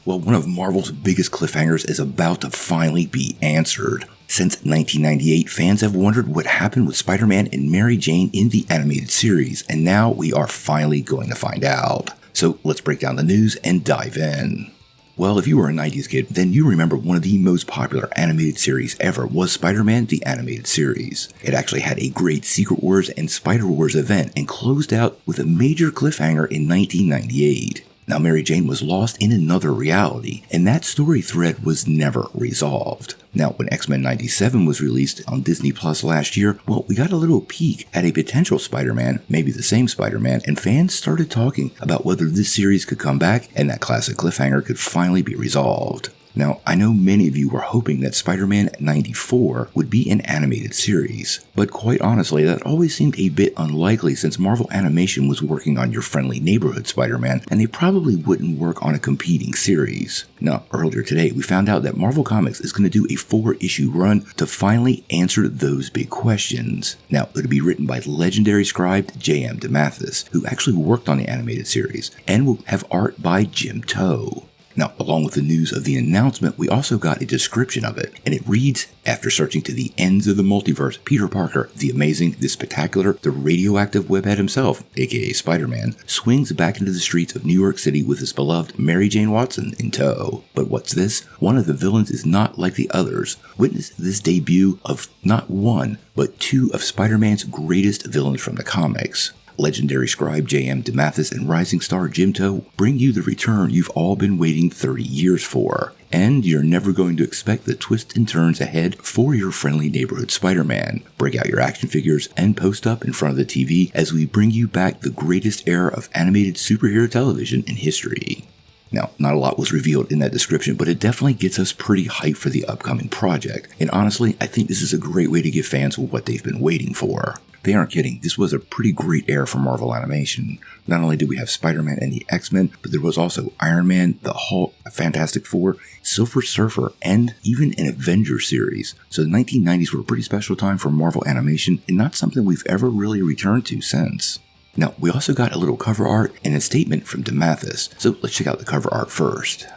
Well, one of Marvel's biggest cliffhangers is about to finally be answered. Since 1998, fans have wondered what happened with Spider-Man and Mary Jane in the animated series, and now we are finally going to find out. So let's break down the news and dive in. Well, if you were a 90s kid, then you remember one of the most popular animated series ever was Spider-Man the Animated Series. It actually had a great Secret Wars and Spider-Wars event and closed out with a major cliffhanger in 1998. Now, Mary Jane was lost in another reality, and that story thread was never resolved. Now, when X-Men 97 was released on Disney Plus last year, well, we got a little peek at a potential Spider-Man, maybe the same Spider-Man, and fans started talking about whether this series could come back and that classic cliffhanger could finally be resolved. Now, I know many of you were hoping that Spider-Man 94 would be an animated series, but quite honestly, that always seemed a bit unlikely since Marvel Animation was working on your friendly neighborhood Spider-Man, and they probably wouldn't work on a competing series. Now, earlier today, we found out that Marvel Comics is going to do a 4-issue run to finally answer those big questions. Now, it'll be written by legendary scribe J.M. DeMatteis, who actually worked on the animated series, and will have art by Jim Toh. Now, along with the news of the announcement, we also got a description of it, and it reads, after searching to the ends of the multiverse, Peter Parker, the amazing, the spectacular, the radioactive webhead himself, aka Spider-Man, swings back into the streets of New York City with his beloved Mary Jane Watson in tow. But what's this? One of the villains is not like the others. Witness this debut of not one, but two of Spider-Man's greatest villains from the comics. Legendary scribe J.M. DeMatteis and rising star Jim Toh bring you the return you've all been waiting 30 years for. And you're never going to expect the twists and turns ahead for your friendly neighborhood Spider-Man. Break out your action figures and post up in front of the TV as we bring you back the greatest era of animated superhero television in history. Now, not a lot was revealed in that description, but it definitely gets us pretty hyped for the upcoming project. And honestly, I think this is a great way to give fans what they've been waiting for. They aren't kidding, this was a pretty great era for Marvel Animation. Not only did we have Spider-Man and the X-Men, but there was also Iron Man, the Hulk, Fantastic Four, Silver Surfer, and even an Avengers series. So the 1990s were a pretty special time for Marvel Animation, and not something we've ever really returned to since. Now, we also got a little cover art and a statement from DeMatteis, so let's check out the cover art first.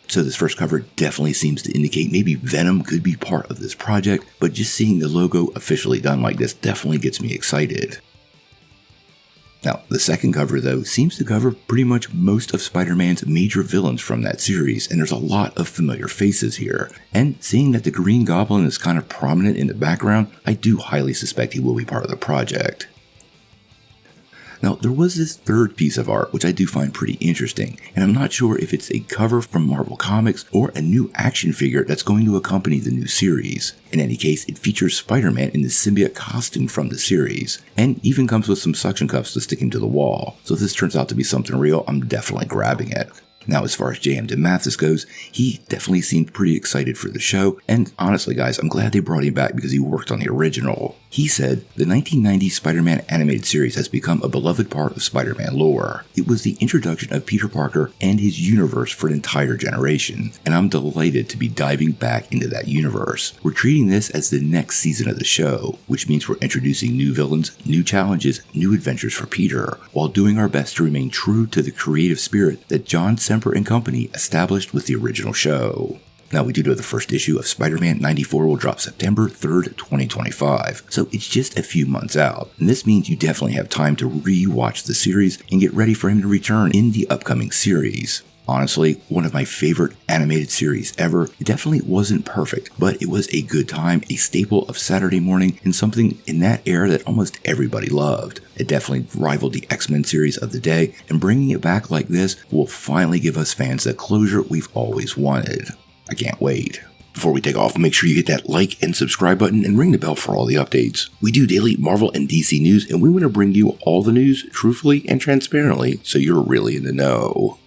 So this first cover definitely seems to indicate maybe Venom could be part of this project, but just seeing the logo officially done like this definitely gets me excited. Now, the second cover though seems to cover pretty much most of Spider-Man's major villains from that series, and there's a lot of familiar faces here. And seeing that the Green Goblin is kind of prominent in the background, I do highly suspect he will be part of the project. Now, there was this third piece of art, which I do find pretty interesting, and I'm not sure if it's a cover from Marvel Comics or a new action figure that's going to accompany the new series. In any case, it features Spider-Man in the symbiote costume from the series, and even comes with some suction cups to stick him to the wall. So if this turns out to be something real, I'm definitely grabbing it. Now, as far as J.M. DeMatteis goes, he definitely seemed pretty excited for the show, and honestly guys, I'm glad they brought him back because he worked on the original. He said, the 1990 Spider-Man animated series has become a beloved part of Spider-Man lore. It was the introduction of Peter Parker and his universe for an entire generation, and I'm delighted to be diving back into that universe. We're treating this as the next season of the show, which means we're introducing new villains, new challenges, new adventures for Peter, while doing our best to remain true to the creative spirit that John Semper and company established with the original show. Now, we do know the first issue of Spider-Man 94 will drop September 3rd, 2025, so it's just a few months out, and this means you definitely have time to re-watch the series and get ready for him to return in the upcoming series. Honestly, one of my favorite animated series ever. It definitely wasn't perfect, but it was a good time, a staple of Saturday morning, and something in that era that almost everybody loved. It definitely rivaled the X-Men series of the day, and bringing it back like this will finally give us fans the closure we've always wanted. I can't wait. Before we take off, make sure you hit that like and subscribe button and ring the bell for all the updates. We do daily Marvel and DC news, and we want to bring you all the news truthfully and transparently so you're really in the know.